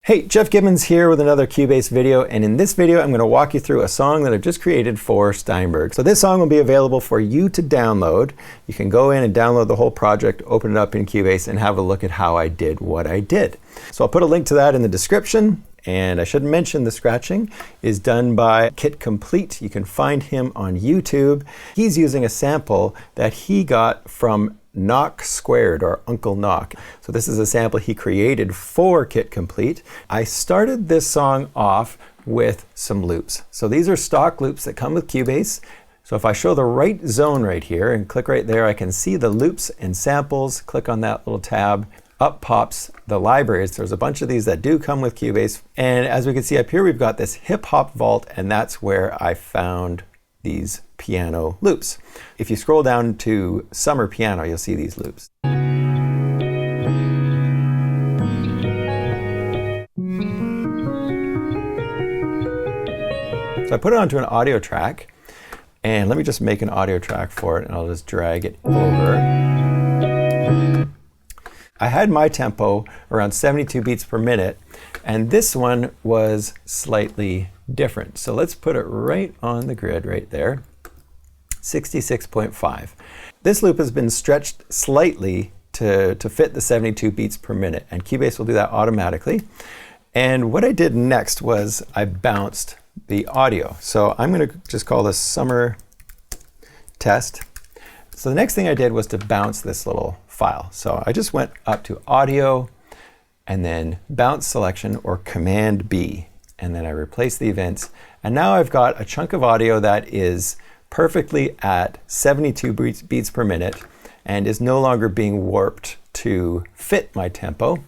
Hey, Jeff Gibbons here with another Cubase video, and in this video I'm going to walk you through a song that I've just created for Steinberg. So this song will be available for you to download. You can go in and download the whole project, open it up in Cubase, and have a look at how I did what I did. So I'll put a link to that in the description. And I should mention the scratching is done by Kit Complete. You can find him on YouTube. He's using a sample that he got from Knock Squared, or Uncle Knock. So this is a sample he created for Kit Complete. I started this song off with some loops. So these are stock loops that come with Cubase. So if I show the right zone right here and click right there, I can see the loops and samples. Click on that little tab. Up pops the libraries. There's a bunch of these that do come with Cubase. And as we can see up here, we've got this hip hop vault, and that's where I found these piano loops. If you scroll down to Summer Piano, you'll see these loops. So I put it onto an audio track, and let me just make an audio track for it, and I'll just drag it over. I had my tempo around 72 beats per minute, and this one was slightly different. So let's put it right on the grid right there, 66.5. This loop has been stretched slightly to fit the 72 beats per minute, and Cubase will do that automatically. And what I did next was I bounced the audio. So I'm going to just call this Summer Test. So the next thing I did was to bounce this little file. So I just went up to Audio and then Bounce Selection, or Command B, and then I replaced the events. And now I've got a chunk of audio that is perfectly at 72 beats per minute and is no longer being warped to fit my tempo,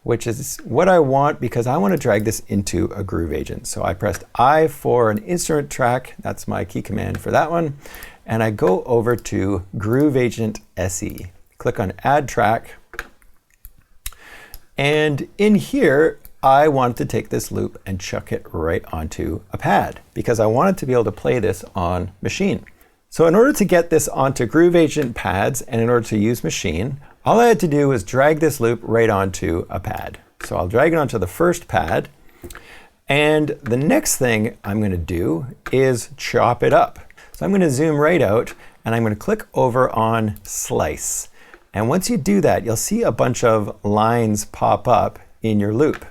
which is what I want because I want to drag this into a groove agent. So I pressed I for an instrument track. That's my key command for that one. And I go over to Groove Agent SE. Click on Add Track. And in here, I wanted to take this loop and chuck it right onto a pad because I wanted to be able to play this on Machine. So in order to get this onto Groove Agent pads and in order to use Machine, all I had to do was drag this loop right onto a pad. So I'll drag it onto the first pad. And the next thing I'm going to do is chop it up. So I'm going to zoom right out and I'm going to click over on Slice. And once you do that, you'll see a bunch of lines pop up in your loop.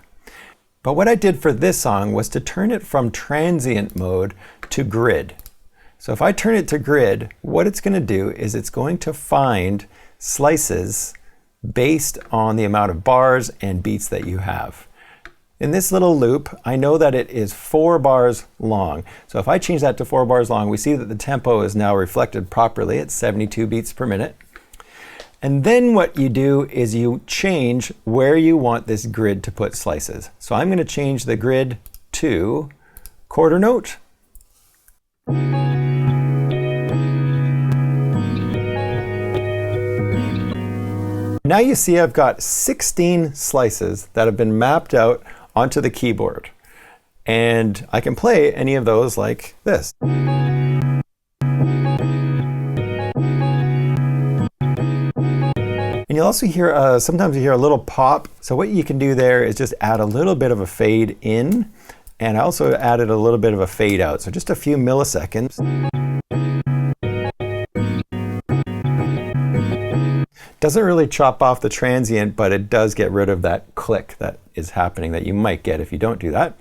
But what I did for this song was to turn it from transient mode to grid. So if I turn it to grid, what it's going to do is it's going to find slices based on the amount of bars and beats that you have. In this little loop, I know that it is 4 bars long. So if I change that to 4 bars long, we see that the tempo is now reflected properly at 72 beats per minute. And then what you do is you change where you want this grid to put slices. So I'm going to change the grid to quarter note. Now you see I've got 16 slices that have been mapped out onto the keyboard. And I can play any of those like this. And you'll also hear, sometimes you hear a little pop. So what you can do there is just add a little bit of a fade in. And I also added a little bit of a fade out. So just a few milliseconds. Doesn't really chop off the transient, but it does get rid of that click that is happening that you might get if you don't do that.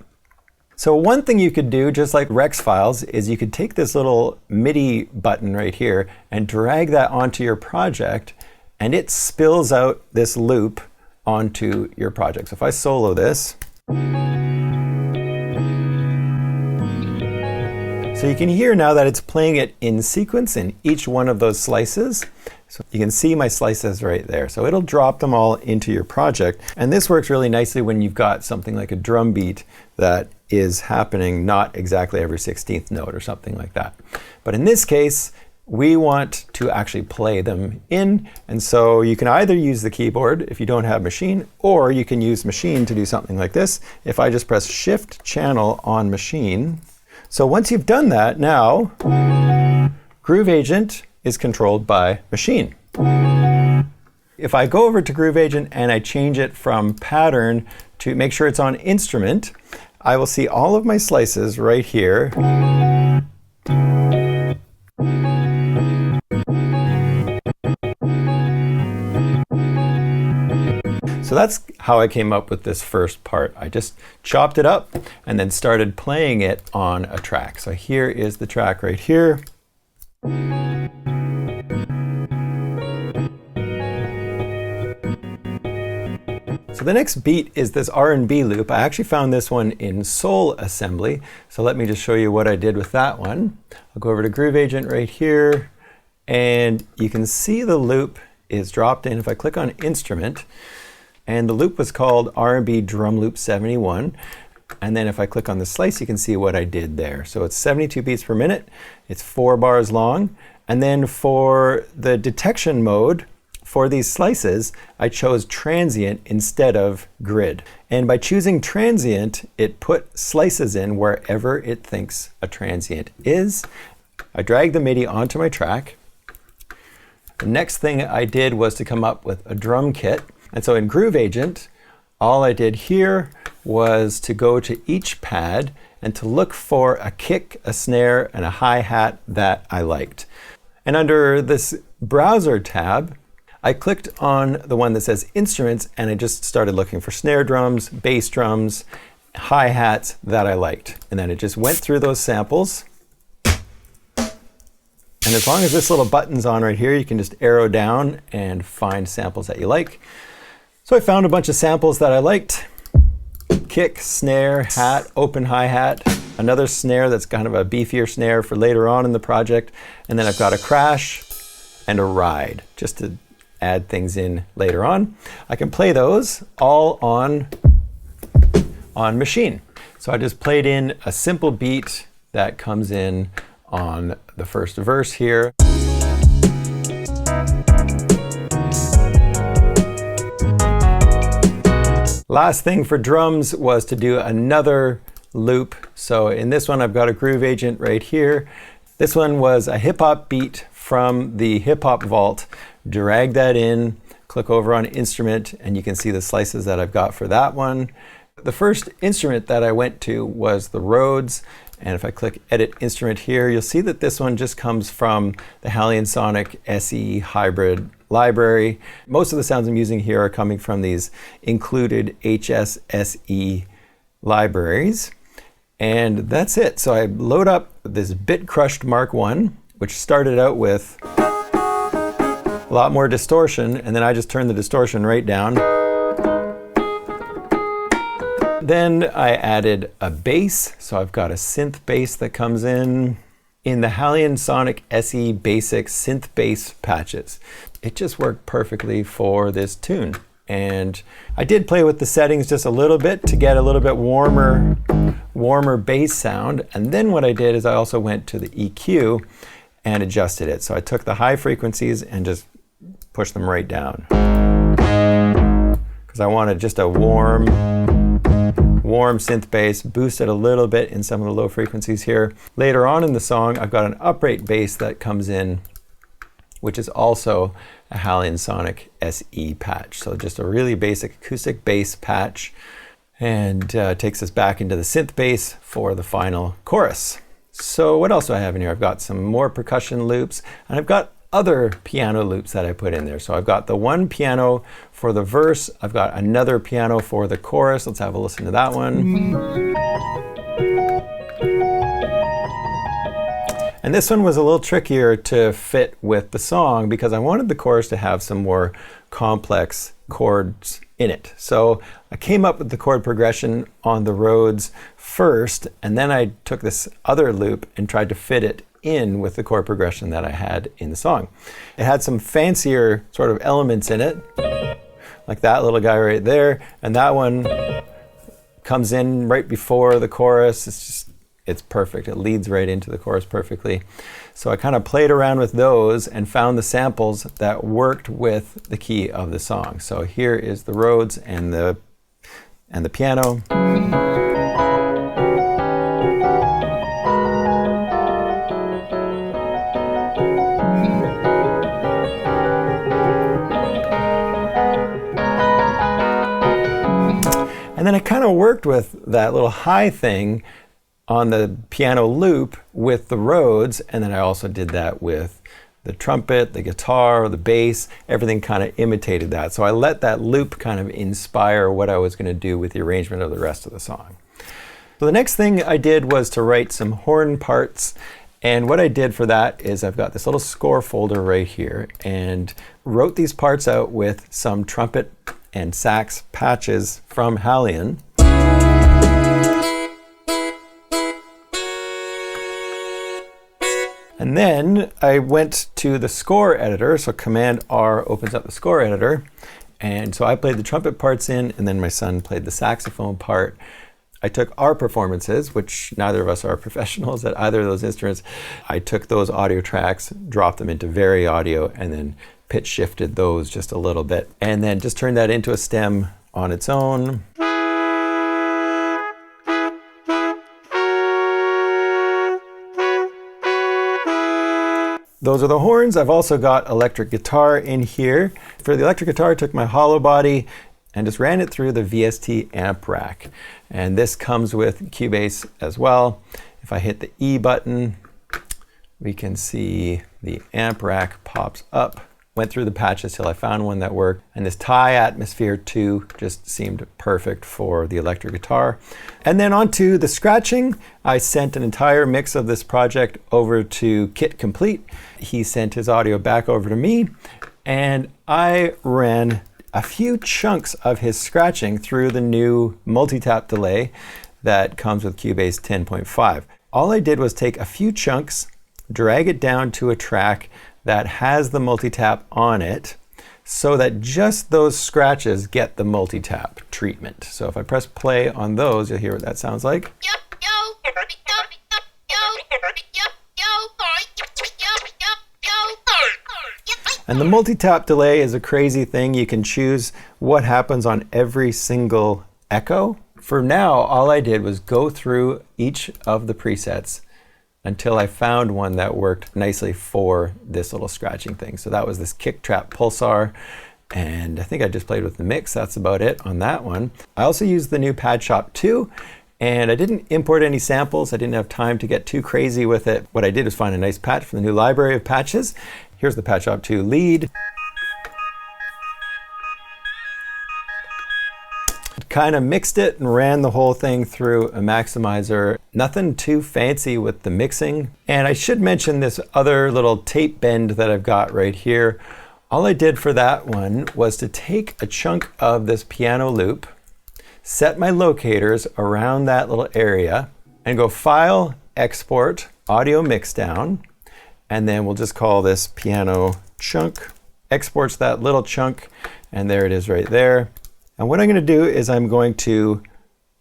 So one thing you could do, just like Rex files, is you could take this little MIDI button right here and drag that onto your project, and it spills out this loop onto your project. So if I solo this, so you can hear now that it's playing it in sequence in each one of those slices. So you can see my slices right there. So it'll drop them all into your project. And this works really nicely when you've got something like a drum beat that is happening not exactly every 16th note or something like that. But in this case, we want to actually play them in. And so you can either use the keyboard if you don't have Machine, or you can use Machine to do something like this. If I just press Shift Channel on Machine. So once you've done that, now Groove Agent is controlled by Machine. If I go over to Groove Agent and I change it from pattern to make sure it's on instrument, I will see all of my slices right here. So that's how I came up with this first part. I just chopped it up and then started playing it on a track. So here is the track right here. So the next beat is this R&B loop. I actually found this one in Soul Assembly. So let me just show you what I did with that one. I'll go over to Groove Agent right here, and you can see the loop is dropped in. If I click on Instrument, and the loop was called R&B Drum Loop 71. And then if I click on the slice, you can see what I did there. So it's 72 beats per minute. It's 4 bars long. And then for the detection mode, for these slices, I chose transient instead of grid. And by choosing transient, it put slices in wherever it thinks a transient is. I dragged the MIDI onto my track. The next thing I did was to come up with a drum kit. And so in Groove Agent, all I did here was to go to each pad and to look for a kick, a snare, and a hi-hat that I liked. And under this browser tab, I clicked on the one that says Instruments, and I just started looking for snare drums, bass drums, hi-hats that I liked. And then it just went through those samples. And as long as this little button's on right here, you can just arrow down and find samples that you like. So I found a bunch of samples that I liked. Kick, snare, hat, open hi-hat, another snare that's kind of a beefier snare for later on in the project, and then I've got a crash and a ride, just to add things in later on. I can play those all on Machine. So I just played in a simple beat that comes in on the first verse here. Last thing for drums was to do another loop. So in this one, I've got a Groove Agent right here. This one was a hip hop beat from the hip hop vault. Drag that in, click over on Instrument, and you can see the slices that I've got for that one. The first instrument that I went to was the Rhodes. And if I click Edit Instrument here, you'll see that this one just comes from the Halion Sonic SE Hybrid library. Most of the sounds I'm using here are coming from these included HSSE libraries. And that's it. So I load up this Bit Crushed Mark I, which started out with a lot more distortion, and then I just turned the distortion right down. Then I added a bass, so I've got a synth bass that comes in the Halion Sonic SE Basic Synth Bass patches. It just worked perfectly for this tune. And I did play with the settings just a little bit to get a little bit warmer bass sound. And then what I did is I also went to the EQ and adjusted it. So I took the high frequencies and just pushed them right down. Because I wanted just a warm synth bass, boosted a little bit in some of the low frequencies here. Later on in the song, I've got an upright bass that comes in, which is also a Halion Sonic SE patch. So just a really basic acoustic bass patch, and takes us back into the synth bass for the final chorus. So what else do I have in here? I've got some more percussion loops, and I've got other piano loops that I put in there. So I've got the one piano for the verse, I've got another piano for the chorus. Let's have a listen to that one. And this one was a little trickier to fit with the song because I wanted the chorus to have some more complex chords in it. So I came up with the chord progression on the Rhodes first, and then I took this other loop and tried to fit it in with the chord progression that I had in the song. It had some fancier sort of elements in it, like that little guy right there, and that one comes in right before the chorus. It's perfect. It leads right into the chorus perfectly. So I kind of played around with those and found the samples that worked with the key of the song. So here is the Rhodes and the piano. And And then I kind of worked with that little high thing on the piano loop with the Rhodes, and then I also did that with the trumpet, the guitar, the bass, everything kind of imitated that. So I let that loop kind of inspire what I was going to do with the arrangement of the rest of the song. So the next thing I did was to write some horn parts. And what I did for that is I've got this little score folder right here and wrote these parts out with some trumpet and sax patches from Halion. And then I went to the score editor, so Command R opens up the score editor. And so I played the trumpet parts in, and then my son played the saxophone part. I took our performances, which neither of us are professionals at either of those instruments. I took those audio tracks, dropped them into Vari Audio, and then pitch shifted those just a little bit. And then just turned that into a stem on its own. Those are the horns. I've also got electric guitar in here. For the electric guitar, I took my hollow body and just ran it through the VST amp rack. And this comes with Cubase as well. If I hit the E button, we can see the amp rack pops up. Went through the patches till I found one that worked. And this Thai Atmosphere 2 just seemed perfect for the electric guitar. And then onto the scratching. I sent an entire mix of this project over to Kit Complete. He sent his audio back over to me. And I ran a few chunks of his scratching through the new multi-tap delay that comes with Cubase 10.5. All I did was take a few chunks, drag it down to a track that has the multi-tap on it so that just those scratches get the multi-tap treatment. So if I press play on those, you'll hear what that sounds like. And the multi-tap delay is a crazy thing. You can choose what happens on every single echo. For now, all I did was go through each of the presets until I found one that worked nicely for this little scratching thing. So that was this Kick Trap Pulsar, and I think I just played with the mix. That's about it on that one. I also used the new Pad Shop 2, and I didn't import any samples. I didn't have time to get too crazy with it. What I did was find a nice patch from the new library of patches. Here's the Pad Shop 2 lead. Kind of mixed it and ran the whole thing through a maximizer. Nothing too fancy with the mixing. And I should mention this other little tape bend that I've got right here. All I did for that one was to take a chunk of this piano loop, set my locators around that little area, and go File, Export, Audio Mixdown, and then we'll just call this piano chunk. Exports that little chunk, and there it is right there. And what I'm going to do is I'm going to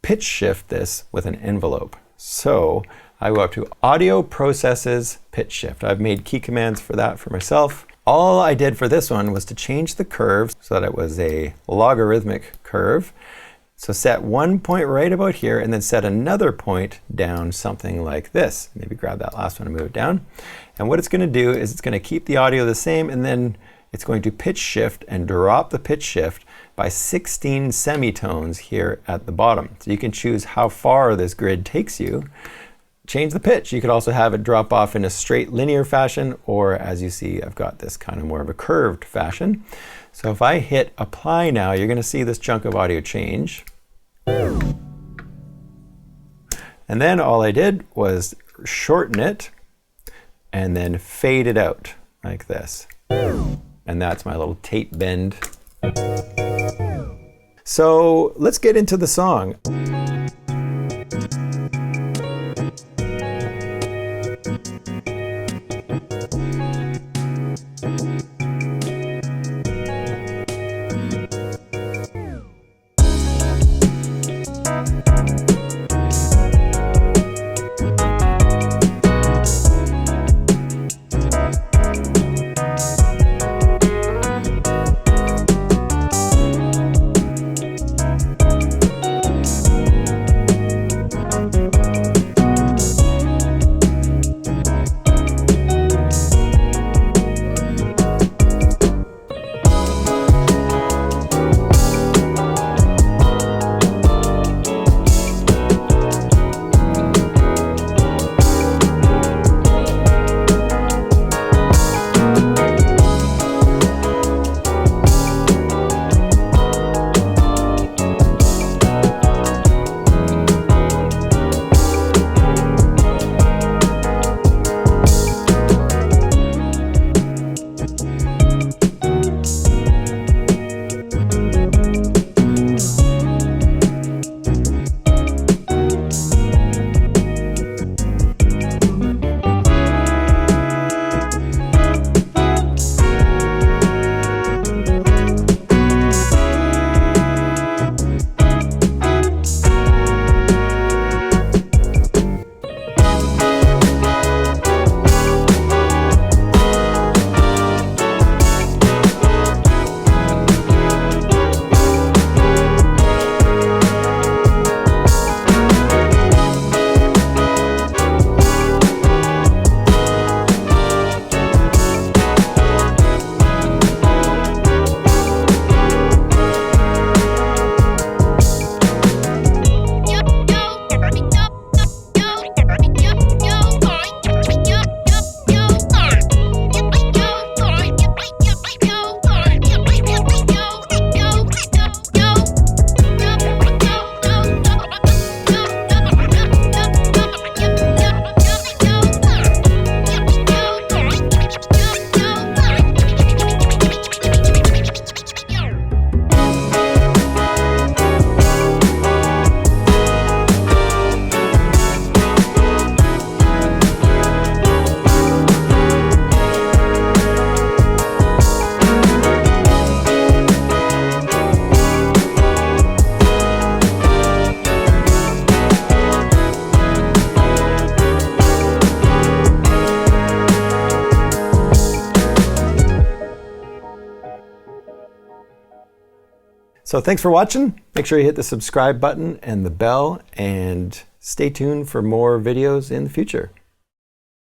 pitch shift this with an envelope. So I go up to Audio Processes, Pitch Shift. I've made key commands for that for myself. All I did for this one was to change the curve so that it was a logarithmic curve. So set one point right about here and then set another point down something like this. Maybe grab that last one and move it down. And what it's going to do is it's going to keep the audio the same, and then it's going to pitch shift and drop the pitch shift by 16 semitones here at the bottom. So you can choose how far this grid takes you. Change the pitch. You could also have it drop off in a straight linear fashion, or as you see, I've got this kind of more of a curved fashion. So if I hit apply now, you're going to see this chunk of audio change. And then all I did was shorten it and then fade it out like this. And that's my little tape bend. So let's get into the song. So thanks for watching. Make sure you hit the subscribe button and the bell, and stay tuned for more videos in the future.